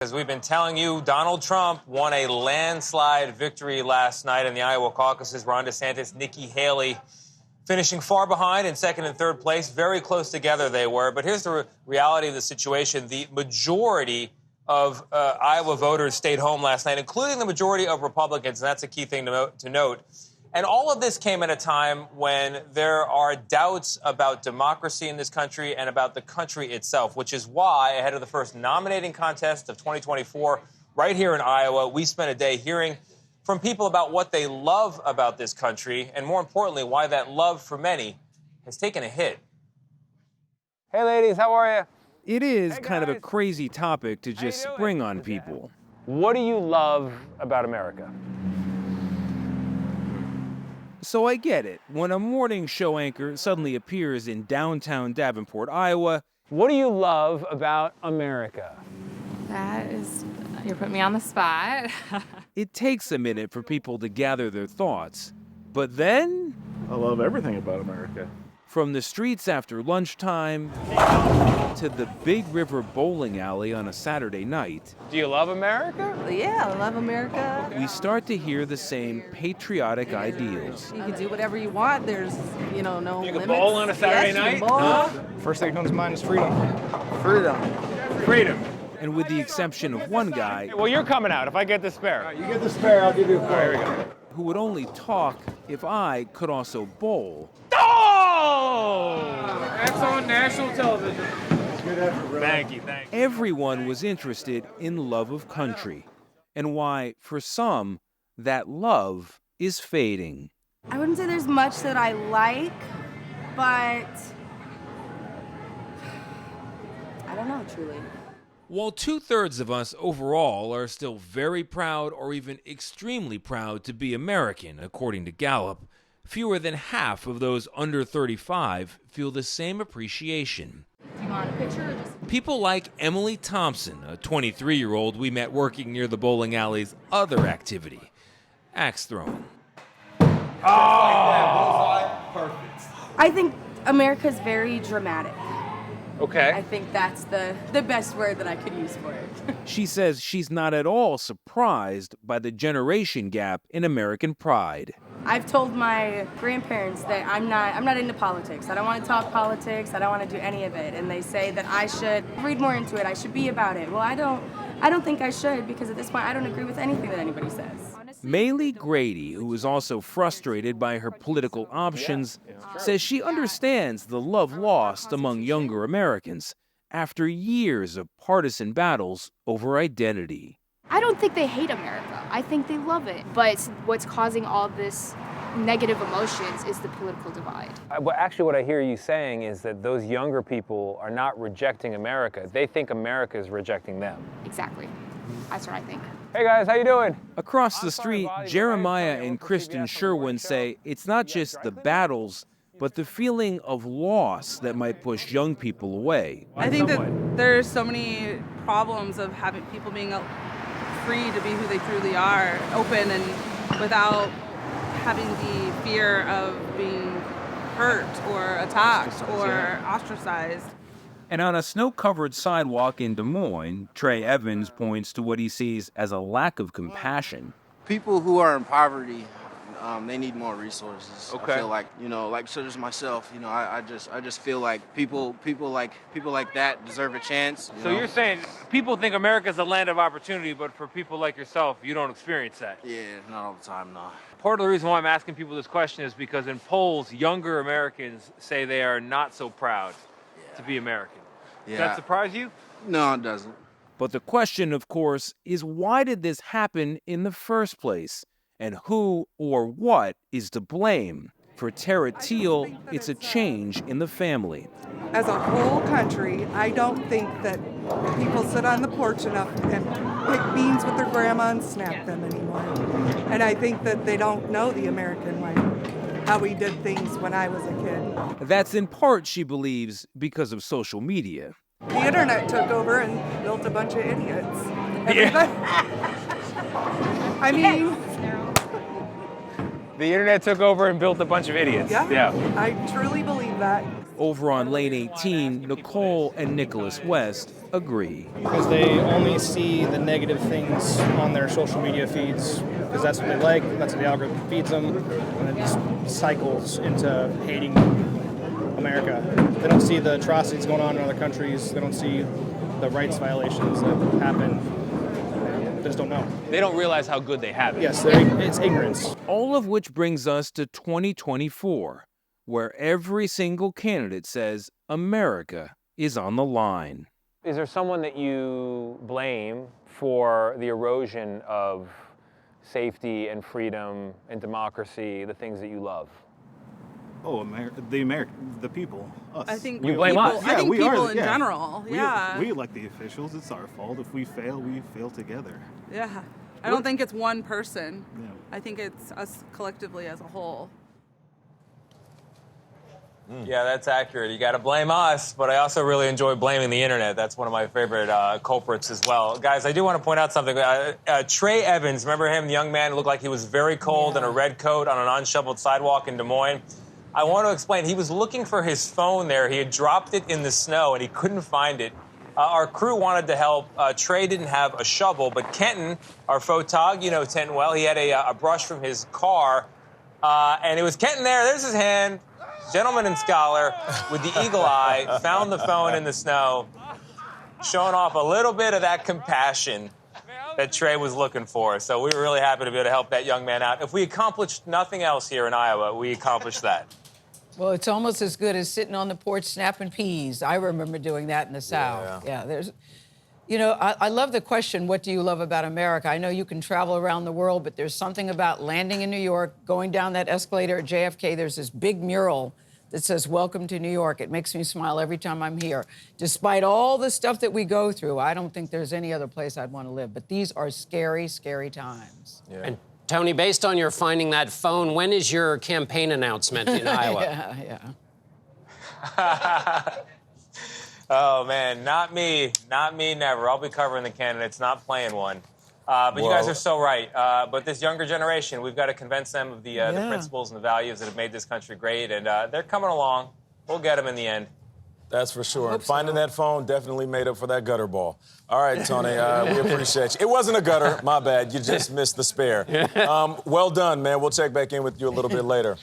As we've been telling you, Donald Trump won a landslide victory last night in the Iowa caucuses. Ron DeSantis, Nikki Haley finishing far behind in second and third place. Very close together they were. But here's the reality of the situation. The majority of Iowa voters stayed home last night, including the majority of Republicans. And that's a key thing to note. And all of this came at a time when there are doubts about democracy in this country and about the country itself, which is why, ahead of the first nominating contest of 2024, right here in Iowa, we spent a day hearing from people about what they love about this country, and more importantly, why that love for many has taken a hit. Hey, ladies, how are you? It is kind of a crazy topic to just spring on people. What do you love about America? So I get it. When a morning show anchor suddenly appears in downtown Davenport, Iowa. What do you love about America? You're putting me on the spot. It takes a minute for people to gather their thoughts. But then, I love everything about America. From the streets after lunchtime to the Big River bowling alley on a Saturday night. Do you love America? Yeah, I love America. We start to hear the same patriotic ideals. You can do whatever you want. There's, no limits. You can bowl on a Saturday night? First thing that comes to mind is freedom. Freedom. And with the exception of one guy. Well, you're coming out if I get the spare. You get the spare, I'll give you a All right, here we go. Who would only talk if I could also bowl. Oh! That's on national television. Good effort, bro. Thank you. Everyone was interested in love of country, and why, for some, that love is fading. I wouldn't say there's much that I like, but I don't know, truly. While 2/3 of us overall are still very proud or even extremely proud to be American, according to Gallup, fewer than half of those under 35 feel the same appreciation. Do you want a picture or just... People like Emily Thompson, a 23-year-old we met working near the bowling alley's other activity, axe throwing. I think America's very dramatic. Okay. I think that's the best word that I could use for it. She says she's not at all surprised by the generation gap in American pride. I've told my grandparents that I'm not into politics. I don't want to talk politics. I don't want to do any of it. And they say that I should read more into it. I should be about it. Well, I don't think I should, because at this point I don't agree with anything that anybody says. Maylee Grady, who is also frustrated by her political options, says she understands the love lost among younger Americans after years of partisan battles over identity. I don't think they hate America. I think they love it. But what's causing all this negative emotions is the political divide. Actually, what I hear you saying is that those younger people are not rejecting America. They think America is rejecting them. Exactly. That's what I think. Hey guys, how you doing? Across the street, Jeremiah and Kristen Sherwin say it's not just the battles, but the feeling of loss that might push young people away. I think that there's so many problems of having people being free to be who they truly are, open and without having the fear of being hurt or attacked or ostracized. And on a snow-covered sidewalk in Des Moines, Trey Evans points to what he sees as a lack of compassion. People who are in poverty, they need more resources. Okay. I feel like, like such as myself, I just feel like people like that deserve a chance. So you're saying people think America's a land of opportunity, but for people like yourself, you don't experience that? Yeah, not all the time, no. Part of the reason why I'm asking people this question is because in polls, younger Americans say they are not so proud to be American. Yeah. Does that surprise you? No, it doesn't. But the question, of course, is why did this happen in the first place? And who or what is to blame? For Tara Teal, it's a change in the family. As a whole country, I don't think that people sit on the porch enough and pick beans with their grandma and snap them anymore. And I think that they don't know the American way, how we did things when I was a kid. That's in part, she believes, because of social media. The internet took over and built a bunch of idiots. I mean... The internet took over and built a bunch of idiots. Yeah. I truly believe that. Over on lane 18, Nicole and Nicholas West agree. Because they only see the negative things on their social media feeds, because that's what they like, that's what the algorithm feeds them, and it just cycles into hating America. They don't see the atrocities going on in other countries, they don't see the rights violations that happen. They just don't know. They don't realize how good they have it. Yes, it's ignorance. All of which brings us to 2024, where every single candidate says America is on the line. Is there someone that you blame for the erosion of safety and freedom and democracy, the things that you love? Oh, the people, us. I think You blame us. I think we people are, in general. Yeah. We elect the officials. It's our fault. If we fail together. Yeah. I don't think it's one person. Yeah. I think it's us collectively as a whole. Yeah, that's accurate. You got to blame us, but I also really enjoy blaming the internet. That's one of my favorite culprits as well. Guys, I do want to point out something. Trey Evans, remember him, the young man who looked like he was very cold in a red coat on an unshoveled sidewalk in Des Moines? I want to explain. He was looking for his phone there. He had dropped it in the snow, and he couldn't find it. Our crew wanted to help. Trey didn't have a shovel, but Kenton, our photog, you know Kenton well, he had a brush from his car, and it was Kenton there. There's his hand. Gentleman and scholar with the eagle eye found the phone in the snow, showing off a little bit of that compassion that Trey was looking for. So we were really happy to be able to help that young man out. If we accomplished nothing else here in Iowa, we accomplished that. Well, it's almost as good as sitting on the porch snapping peas. I remember doing that in the South. Yeah, there's... You know, I love the question, what do you love about America? I know you can travel around the world, but there's something about landing in New York, going down that escalator at JFK, there's this big mural that says, "Welcome to New York." It makes me smile every time I'm here. Despite all the stuff that we go through, I don't think there's any other place I'd want to live. But these are scary, scary times. Yeah. And Tony, based on your finding that phone, when is your campaign announcement in Iowa? Yeah. Oh, man, not me, never. I'll be covering the candidates, not playing one. But you guys are so right. But this younger generation, we've got to convince them of the principles and the values that have made this country great, and they're coming along. We'll get them in the end. That's for sure. And finding that phone definitely made up for that gutter ball. All right, Tony, we appreciate you. It wasn't a gutter, my bad. You just missed the spare. Well done, man. We'll check back in with you a little bit later.